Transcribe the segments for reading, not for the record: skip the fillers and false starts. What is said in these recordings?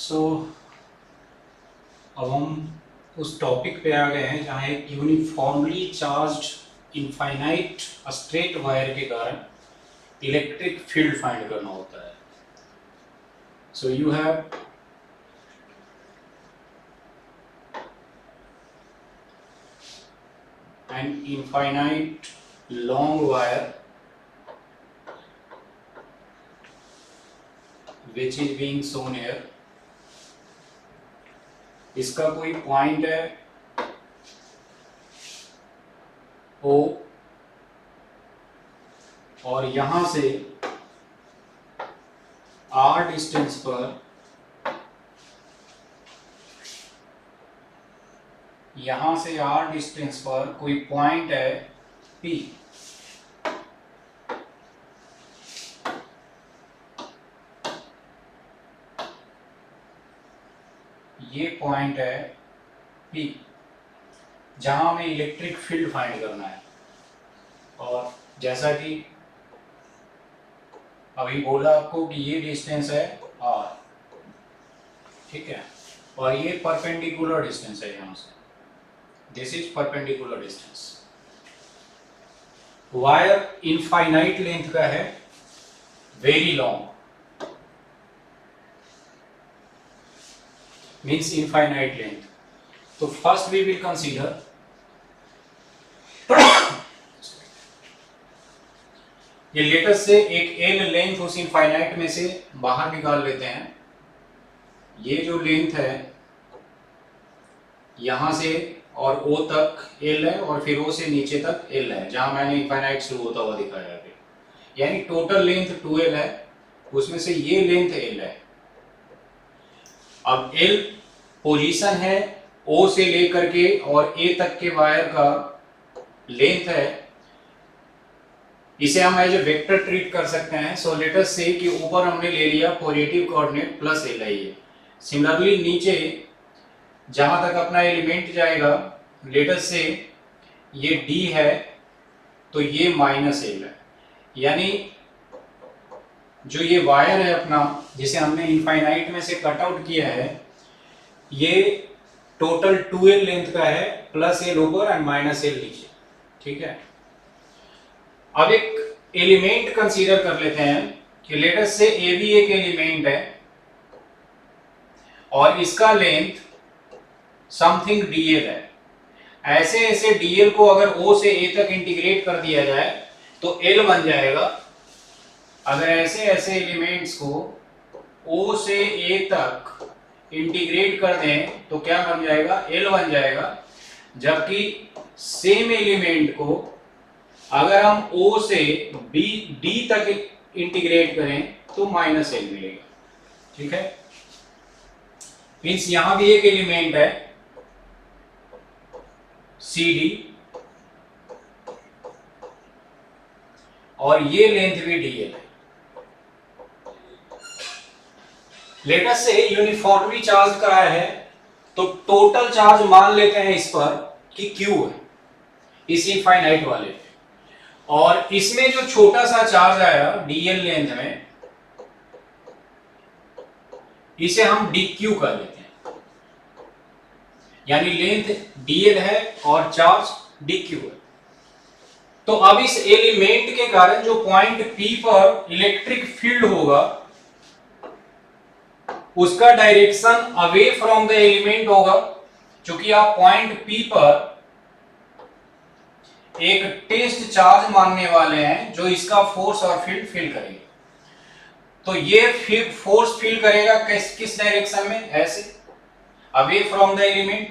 सो अब हम उस टॉपिक पे आ गए हैं जहाँ एक uniformly charged infinite straight wire के कारण इलेक्ट्रिक फील्ड फाइंड करना होता है. So you have an infinite long wire which is being shown here. इसका कोई पॉइंट है O और यहां से R डिस्टेंस पर कोई पॉइंट है P. ये पॉइंट है P जहां हमें इलेक्ट्रिक फील्ड फाइंड करना है. और जैसा कि अभी बोला आपको कि ये डिस्टेंस है R, ठीक है, और ये परपेंडिकुलर डिस्टेंस है यहां से. This is perpendicular distance. Wire infinite length का है, very long means infinite length. तो फर्स्ट वी विल कंसीडर ये लेटेस्ट से एक एल लेंथ उस इनफाइनाइट में से बाहर निकाल लेते हैं. ये जो लेंथ है यहां से और O तक L है और फिर O से नीचे तक L है, जहां मैंने इनफाइनाइट शुरू होता हुआ दिखाया है. यानी टोटल लेंथ 2L है, उसमें से ये लेंथ L है. अब L पोजीशन है O से लेकर के और A तक के वायर का लेंथ है. इसे हम एज ए वेक्टर ट्रीट कर सकते हैं. सो लेट अस से कि ऊपर हमने ले लिया पॉजिटिव कोऑर्डिनेट प्लस L है ये. सिमिलरली नीचे जहां तक अपना एलिमेंट जाएगा, लेट अस से ये D है तो ये माइनस L है. यानी जो ये वायर है अपना जिसे हमने इनफाइनाइट में से कट आउट किया है, ये टोटल 2L लेंथ का है, प्लस L ऊपर एंड माइनस L नीचे. ठीक है. अब एक एलिमेंट कंसीडर कर लेते हैं कि लेट अस से A भी एक एलिमेंट है और इसका लेंथ समथिंग dl है. ऐसे ऐसे dl को अगर O से A तक इंटीग्रेट कर दिया जाए तो L बन जाएगा. अगर ऐसे ऐसे एलिमेंट्स को O से A तक इंटीग्रेट कर दें तो क्या बन जाएगा? L बन जाएगा. जबकि सेम एलिमेंट को अगर हम O से D तक इंटीग्रेट करें तो माइनस L मिलेगा. ठीक है. मीन्स यहां भी एक एलिमेंट है CD और ये लेंथ भी dl है. लेट अस से यूनिफॉर्मली चार्ज कराया है तो टोटल चार्ज मान लेते हैं इस पर कि Q है, इस इनफाइनाइट वाले पे. और इसमें जो छोटा सा चार्ज आया dl लेंथ में, इसे हम dq कर लेते हैं. यानी लेंथ dl है और चार्ज dq है. तो अब इस एलिमेंट के कारण जो पॉइंट P पर इलेक्ट्रिक फील्ड होगा उसका direction away from the element होगा. क्योंकि आप पॉइंट P पर एक टेस्ट चार्ज मानने वाले हैं जो इसका फोर्स और फील्ड फील करेगा. तो ये फोर्स फील करेगा किस डायरेक्शन में? ऐसे अवे फ्रॉम द एलिमेंट.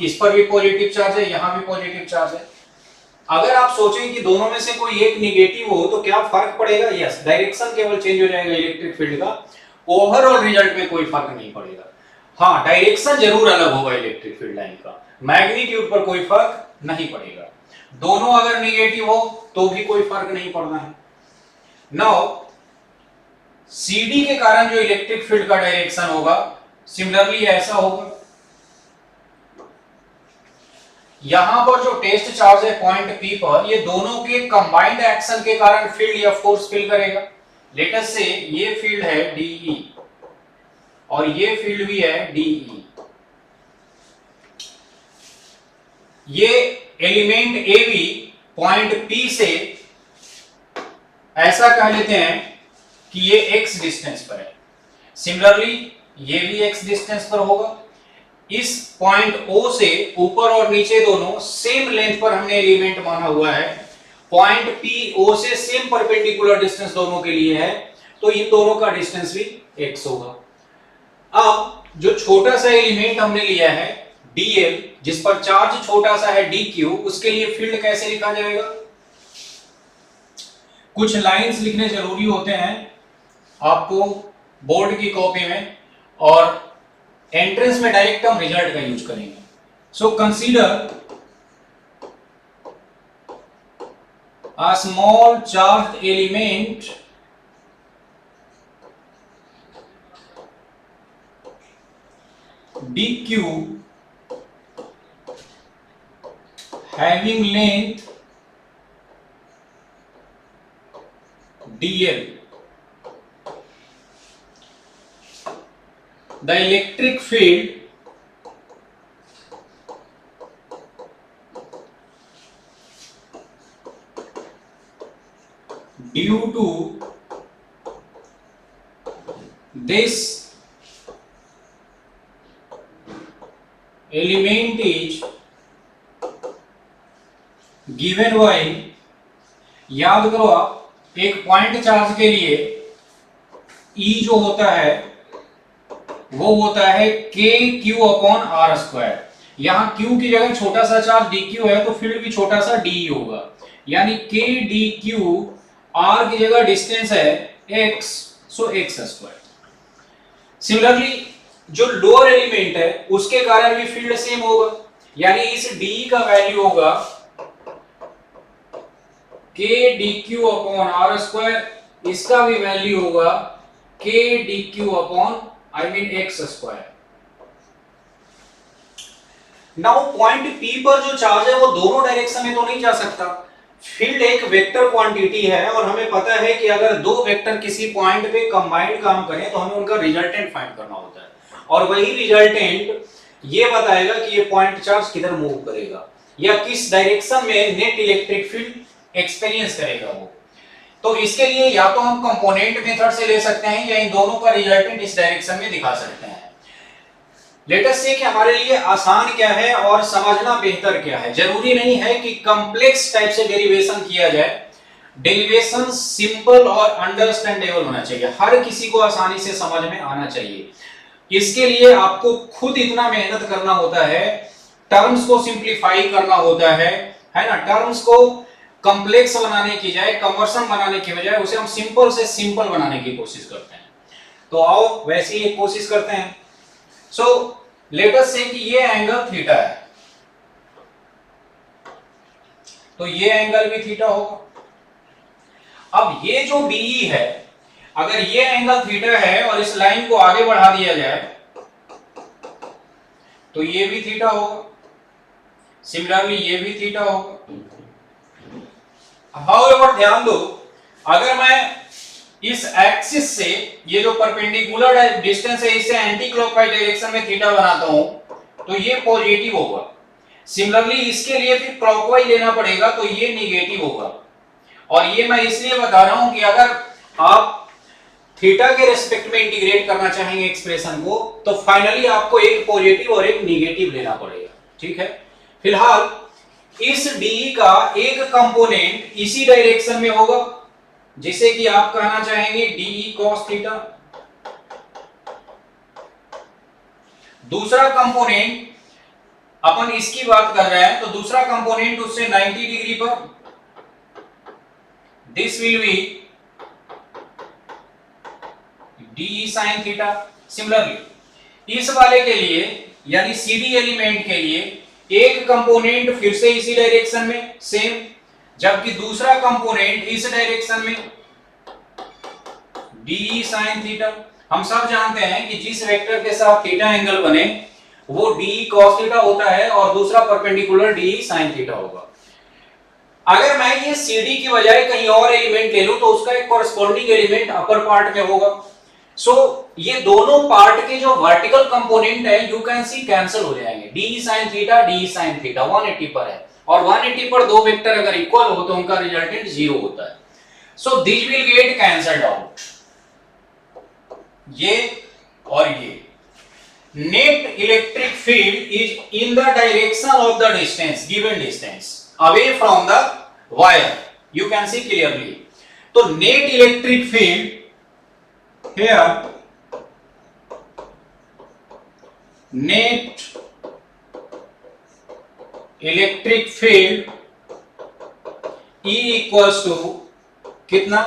इस पर भी पॉजिटिव चार्ज है, यहां भी पॉजिटिव चार्ज है. अगर आप सोचें कि दोनों में से कोई एक निगेटिव हो तो क्या फर्क पड़ेगा? यस, डायरेक्शन केवल चेंज हो जाएगा इलेक्ट्रिक फील्ड का, ओवरऑल रिजल्ट में कोई फर्क नहीं पड़ेगा. हाँ, डायरेक्शन जरूर अलग होगा इलेक्ट्रिक फील्ड लाइन का, मैग्नीट्यूड पर कोई फर्क नहीं पड़ेगा. दोनों अगर निगेटिव हो तो भी कोई फर्क नहीं पड़ना है. नाउ CD के कारण जो इलेक्ट्रिक फील्ड का डायरेक्शन होगा सिमिलरली ऐसा होगा. यहां पर जो टेस्ट चार्ज है पॉइंट P पर, ये दोनों के कंबाइंड एक्शन के कारण फील्ड या फोर्स फील करेगा. लेट अस से ये फील्ड है DE और ये फील्ड भी है DE। ये एलिमेंट AB पॉइंट P से ऐसा कह लेते हैं कि ये x डिस्टेंस पर है। सिमिलरली ये भी x डिस्टेंस पर होगा। इस पॉइंट O से ऊपर और नीचे दोनों सेम लेंथ पर हमने एलिमेंट माना हुआ है। पॉइंट P O से सेम परपेंडिकुलर डिस्टेंस दोनों के लिए है, तो इन दोनों का डिस्टेंस भी x होगा। अब जो छोटा सा एलिमेंट हमने लिया है dl, जिस पर चार्ज छोटा सा है dq, उसके लिए फील्ड कैसे लिखा जाएगा? कुछ लाइंस लिखने जरूरी होते हैं आपको बोर्ड की कॉपी में, और एंट्रेंस में डायरेक्ट हम रिजल्ट का यूज करेंगे। So consider a small charged element dq having length dl. The electric field due to this element is given by, याद करो आप, एक पॉइंट चार्ज के लिए E जो होता है वो होता है KQ/r²। यहां Q की जगह छोटा सा चार्ज dq है तो फील्ड भी छोटा सा de होगा, यानी k dq, r की जगह डिस्टेंस है x, सो x²। सिमिलरली जो लोअर एलिमेंट है उसके कारण भी फील्ड सेम होगा, यानी इस d का वैल्यू होगा k dq/r², इसका भी वैल्यू होगा k dq/x²। Now point P पर जो चार्ज है वो दोनों डायरेक्शन में तो नहीं जा सकता। फील्ड एक वेक्टर क्वांटिटी है और हमें पता है कि अगर दो वेक्टर किसी पॉइंट पे कंबाइंड काम करें तो हमें उनका रिजल्टेंट फाइंड करना होता है, और वही रिजल्टेंट ये बताएगा कि ये पॉइंट चार्ज किधर मूव करेगा या किस डायरेक्शन में नेट इलेक्ट्रिक फील्ड एक्सपीरियंस करेगा वो। तो इसके लिए या तो हम कंपोनेंट मेथड से ले सकते हैं या इन दोनों का रिजल्टेंट इस डायरेक्शन में दिखा सकते हैं। लेट अस से कि हमारे लिए आसान क्या है और समझना बेहतर क्या है। जरूरी नहीं है कि कॉम्प्लेक्स टाइप से डेरिवेशन किया जाए, डेरिवेशन सिंपल और अंडरस्टैंडेबल होना चाहिए, हर किसी को आसानी से समझ में आना चाहिए। इसके लिए आपको खुद इतना मेहनत करना होता है, टर्म्स को सिंप्लीफाई करना होता है ना। टर्म्स को कॉम्प्लेक्स बनाने की जाए, कन्वर्शन बनाने की बजाय उसे हम सिंपल से सिंपल बनाने की कोशिश करते हैं। तो आओ वैसे ही एक कोशिश करते हैं। सो लेट अस से कि ये एंगल थीटा है, तो ये एंगल भी थीटा होगा। अब ये जो DE है, अगर ये एंगल थीटा है और इस लाइन को आगे बढ़ा दिया जाए तो ये भी थीटा होगा, सिमिलरली ये भी थीटा होगा। हाउएवर ध्यान दो, अगर मैं इस एक्सिस से ये जो परपेंडिकुलर डिस्टेंस है इससे एंटी क्लॉकवाइज डायरेक्शन में थीटा बनाता हूं तो ये पॉजिटिव होगा। सिमिलरली इसके लिए फिर क्लॉकवाइज लेना पड़ेगा तो ये नेगेटिव होगा। और ये मैं इसलिए बता रहा हूं कि अगर आप थीटा के रेस्पेक्ट में इंटीग्रेट करना चाहेंगे एक्सप्रेशन को तो फाइनली आपको एक पॉजिटिव और एक नेगेटिव लेना पड़ेगा, ठीक है। फिलहाल इस DE का एक कंपोनेंट इसी डायरेक्शन में होगा जिसे कि आप कहना चाहेंगे DE cos थीटा। दूसरा कंपोनेंट अपन इसकी बात कर रहे हैं तो दूसरा कंपोनेंट उससे 90 डिग्री पर, this will be DE sin theta. Similarly इस वाले के लिए यानी CD एलिमेंट के लिए एक कंपोनेंट फिर से इसी डायरेक्शन में सेम, जबकि दूसरा कंपोनेंट इस डायरेक्शन में DE sin थीटा। हम सब जानते हैं कि जिस वेक्टर के साथ थीटा एंगल बने वो DE cos थीटा होता है और दूसरा परपेंडिकुलर DE sin थीटा होगा। अगर मैं ये CD की बजाय कहीं और एलिमेंट ले लूं तो उसका एक कॉरेस्पॉन्डिंग एलिमेंट अपर पार्ट में होगा। सो ये दोनों पार्ट के जो वर्टिकल कंपोनेंट है यू कैन सी कैंसिल हो जाएंगे, डी साइन थीटा 180 पर है, और 180 पर दो वेक्टर अगर इक्वल हो तो उनका रिजल्टेंट 0 होता है। So this will get cancelled out, ये और ये। Net electric field is in the direction of the distance, given distance away from the wire, you can see clearly. तो net electric field here, net electric field E equals to कितना,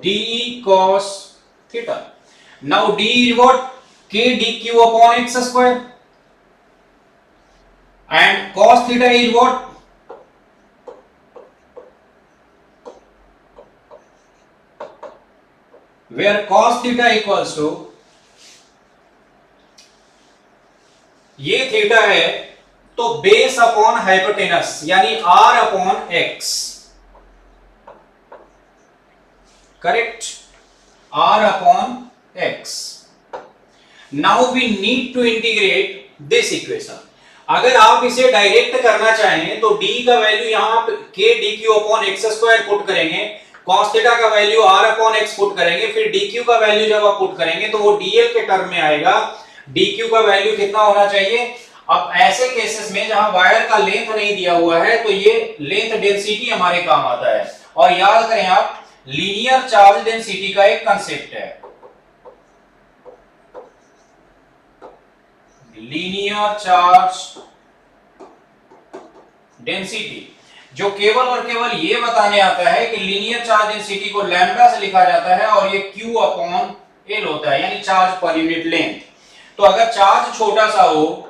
d cos theta. Now d is what, k dq upon x square, and cos theta is what, where cos theta equals to, ये theta है तो base upon hypotenuse यानी r upon x, correct, r upon x। Now we need to integrate this equation. अगर आप इसे direct करना चाहें तो d का वैल्यू यहां k dq upon x square put करेंगे, cos थीटा का value r upon x put करेंगे, फिर dq का वैल्यू जब आप पुट करेंगे तो वो dl के टर्म में आएगा। dq का वैल्यू कितना होना चाहिए। अब ऐसे केसेस में जहां वायर का लेंथ नहीं दिया हुआ है तो ये लेंथ डेंसिटी हमारे काम आता है। और याद करें आप, लीनियर चार्ज डेंसिटी का एक कंसेप्ट है, लीनियर चार्ज डेंसिटी, जो केवल और केवल ये बताने आता है कि लीनियर चार्ज डेंसिटी को लैम्डा से लिखा जाता है और ये q अपॉन l होता है, यानी चार्ज पर यूनिट लेंथ। तो अगर चार्ज छोटा सा हो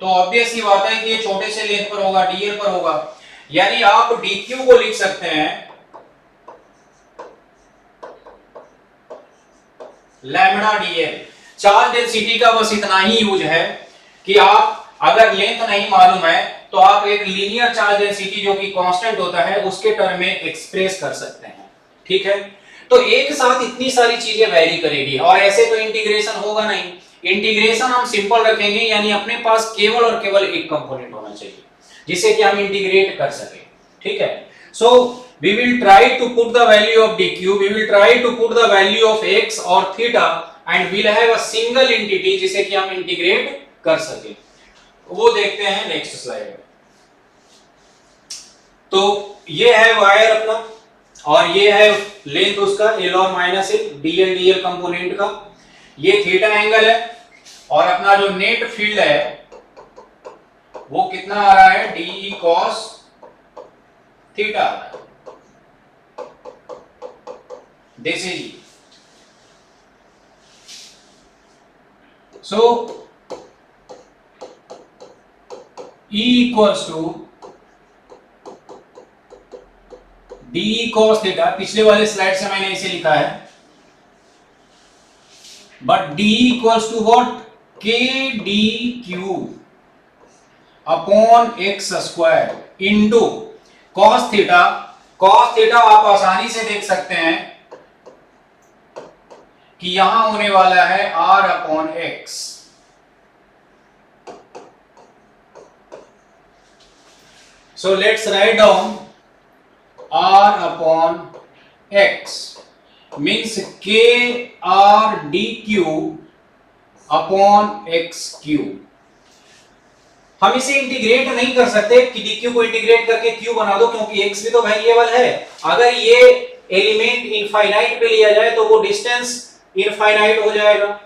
तो ऑब्वियस ही बात है कि ये छोटे से लेंथ पर होगा, dl पर होगा, यानी आप dq को लिख सकते हैं लैम्डा dl। चार्ज डेंसिटी का बस इतना ही यूज है कि आप अगर लेंथ नहीं मालूम है तो आप एक लीनियर चार्ज डेंसिटी जो कि कांस्टेंट होता है उसके टर्म में एक्सप्रेस कर सकते हैं, ठीक है। तो एक साथ इतनी सारी चीजें वैरी करेगी और ऐसे तो इंटीग्रेशन होगा नहीं। इंटीग्रेशन हम सिंपल रखेंगे, यानी अपने पास केवल और केवल एक कंपोनेंट होना चाहिए जिसे कि हम इंटीग्रेट कर सके, ठीक है। सो we will try to put the value of dq, we will try to put the value of x or theta and we'll have a single entity जिसे कि हम इंटीग्रेट कर सके। वो देखते हैं नेक्स्ट स्लाइड में। तो ये है वायर अपना और ये है लेंथ उसका l और माइनस l, dl कंपोनेंट का, ये थीटा एंगल है और अपना जो नेट फील्ड है वो कितना आ रहा है, de cos थीटा आ रहा है। This is so E equals to de cos theta, पिछले वाले स्लाइड से मैंने इसे लिखा है, but d equals to what, k dq upon x square into cos theta. cos theta आप आसानी से देख सकते हैं कि यहां होने वाला है r upon x। So let's write down r upon x means k r dq upon x cube। हम इसे इंटीग्रेट नहीं कर सकते कि dq को इंटीग्रेट करके q बना दो, क्योंकि x भी तो वेरिएबल है। अगर ये एलिमेंट इनफाइनाइट पे लिया जाए तो वो डिस्टेंस इनफाइनाइट हो जाएगा,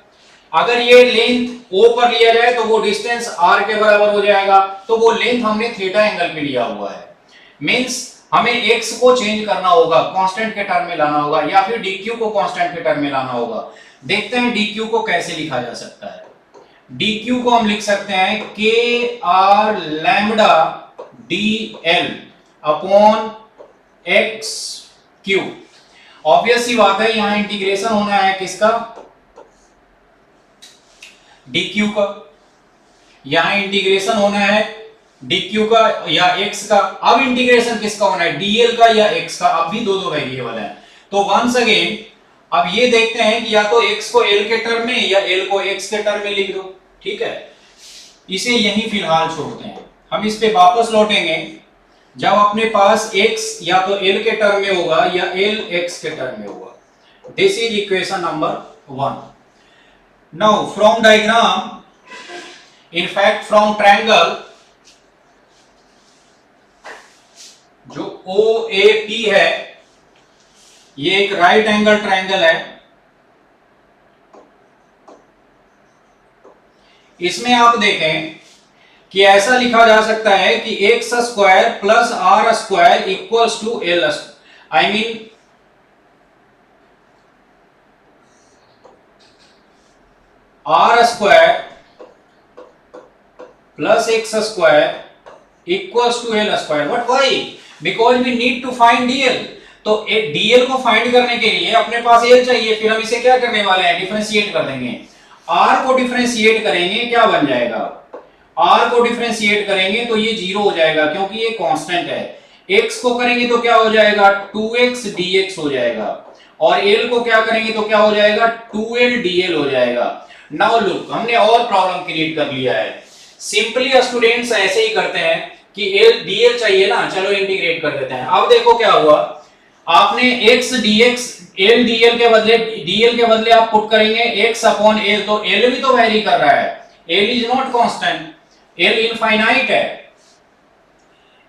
अगर ये लेंथ o पर लिया जाए तो वो डिस्टेंस r के बराबर हो जाएगा। तो वो लेंथ हमने थीटा एंगल पे लिया हुआ है, मींस हमें x को चेंज करना होगा, कांस्टेंट के टर्म में लाना होगा, या फिर dq को कांस्टेंट के टर्म में लाना होगा। देखते हैं dq को कैसे लिखा जा सकता है। dq को हम लिख सकते हैं k r lambda dl upon x cube. Obvious सी बात है यहां इंटीग्रेशन होना है किसका, dq का, यहां इंटीग्रेशन होना है dq का या x का। अब इंटीग्रेशन किसका होना है, dl का या x का। अब भी दो वेरिएबल हैं। तो वंस अगेन अब ये देखते हैं कि या तो x को l के टर्म में या l को x के टर्म में लिख दो, ठीक है। इसे यहीं फिलहाल छोड़ते हैं, हम इस पे वापस लौटेंगे जब अपने पास x या तो l के टर्म में होगा या l x के टर्म में होगा। This is equation number 1। Now from diagram, in fact from triangle, जो OAP है, ये एक राइट एंगल ट्रायंगल है। इसमें आप देखें कि ऐसा लिखा जा सकता है कि x square plus r square equals to l, I mean r square plus x square equals to l square. But why? Because we need to find dl. तो डीएल को फाइंड करने के लिए अपने पास एल चाहिए, फिर हम इसे क्या करने वाले हैं, डिफरेंशिएट कर देंगे। आर को डिफरेंशिएट करेंगे, क्या बन जाएगा, आर को डिफरेंशिएट करेंगे तो ये 0 हो जाएगा क्योंकि ये कांस्टेंट है। एक्स को करेंगे तो क्या हो जाएगा, 2x dx हो जाएगा, और एल को क्या करेंगे तो क्या हो जाएगा, 2l dl हो जाएगा। नाउ लुक, हमने और प्रॉब्लम क्रिएट कर लिया है। सिंपली स्टूडेंट्स ऐसे ही करते हैं कि एल डीएल चाहिए ना, चलो इंटीग्रेट कर देते हैं। अब देखो क्या हुआ, आपने x dx l dl के बदले आप पुट करेंगे x अपॉन l, तो l भी तो वेरी कर रहा है, l is not constant, l infinite है,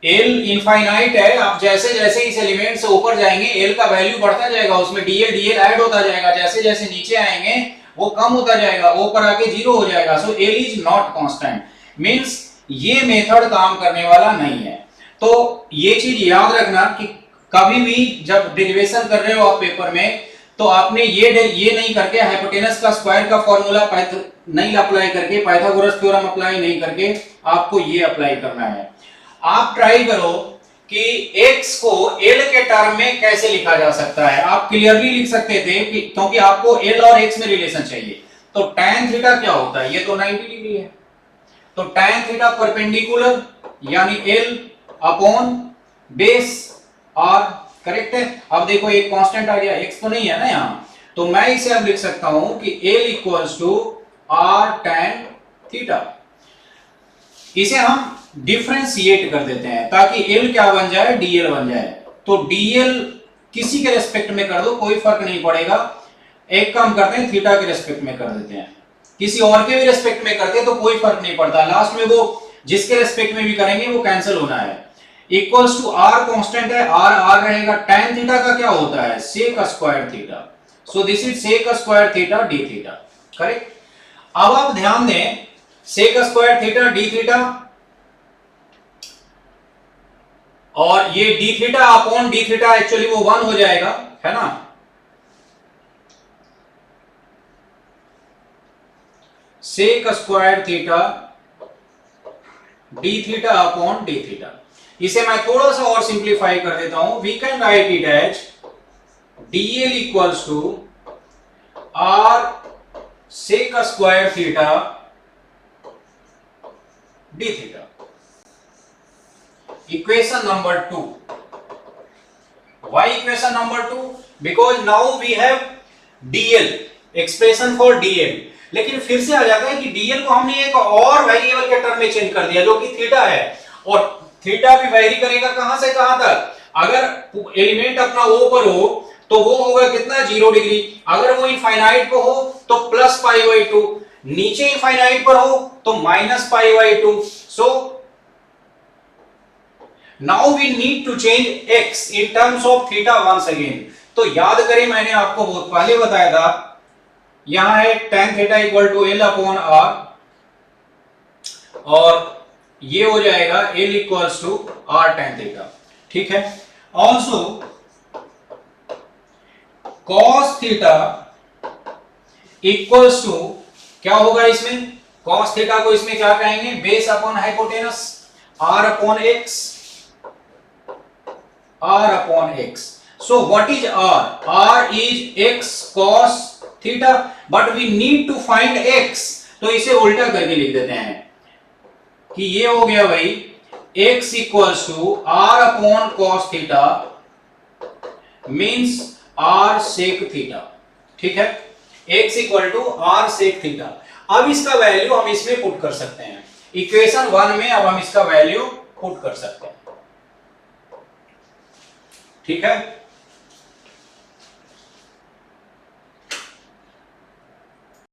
l इनफाइनाइट है। आप जैसे जैसे इस एलिमेंट से ऊपर जाएंगे l का वैल्यू बढ़ता जाएगा, उसमें dl ऐड होता जाएगा, जैसे जैसे नीचे आएंगे वो कम होता जाएगा, ऊपर आके 0 हो जाएगा। सो l is not constant, means ये मेथड काम करने वाला नहीं है। तो ये चीज याद रखना कि कभी भी जब डेरिवेशन कर रहे हो आप पेपर में, तो आपने ये नहीं करके, हाइपोटेनस का स्क्वायर का फॉर्मूला नहीं अप्लाई करके, पाइथागोरस थ्योरम अप्लाई नहीं करके, आपको ये अप्लाई करना है। आप ट्राई करो कि x को l के टर्म में कैसे लिखा जा सकता है। आप क्लियरली लिख सकते थे कि क्योंकि आपको l और x में रिलेशन चाहिए। तो tan थीटा क्या होता है, ये तो 90 डिग्री है, तो tan थीटा परपेंडिकुलर यानी l upon base r, correct है। अब देखो एक कांस्टेंट आ गया, x तो नहीं है ना यहाँ, तो मैं इसे अब लिख सकता हूं कि l equals to r tan theta. इसे हम डिफरेंशिएट कर देते हैं ताकि l क्या बन जाए, dl बन जाए। तो dl किसी के रेस्पेक्ट में कर दो, कोई फर्क नहीं पड़ेगा। एक काम करते हैं, थीटा के रेस्पेक्ट में कर देते हैं, किसी और के भी रेस्पेक्ट में करते तो कोई फर्क नहीं पड़ता, लास्ट में वो जिसके रेस्पेक्ट में भी करेंगे वो कैंसिल होना है। इक्वल्स टू r कांस्टेंट है, r रहेगा, tan थीटा का क्या होता है, sec square theta. So this is sec square theta d theta, correct. अब आप ध्यान दें, sec square theta d theta और ये d theta upon d theta actually वो 1 हो जाएगा, है ना। sec square theta d theta upon d theta. इसे मैं थोड़ा सा और सिंप्लीफाई कर देता हूं, we can write it as dl equals to r sec square theta d theta. Equation number 2. Why equation number 2? Because now we have dl, expression for dl. लेकिन फिर से आ जाता है कि dl को हमने एक और वेरिएबल के टर्म में चेंज कर दिया जो कि थीटा है, और थीटा भी वेरी करेगा कहां से कहां तक। अगर एलिमेंट अपना O पर हो तो वो होगा कितना, 0 डिग्री। अगर वो इनफाइनाइट पे हो तो प्लस पाई बाई 2, नीचे इनफाइनाइट पर हो तो minus pi by 2। So Now we need to change x in terms of theta once again. तो याद करें, मैंने आपको बहुत पहले बताया था, यहां है tan theta equal to l upon r, और ये हो जाएगा l equals to r tan theta, ठीक है। Also cos theta equals to क्या होगा इसमें, cos थीटा को इसमें क्या कहेंगे, base upon hypotenuse, r upon x, r upon x. So what is r? r is x cos theta, but we need to find x. तो इसे उल्टा करके लिख देते हैं कि ये हो गया भाई x equals to r upon cos theta means r sec theta. ठीक है, x equal to r sec theta. अब इसका वैल्यू हम इसमें पुट कर सकते हैं, इक्वेशन 1 में अब हम इसका वैल्यू पुट कर सकते हैं। ठीक है,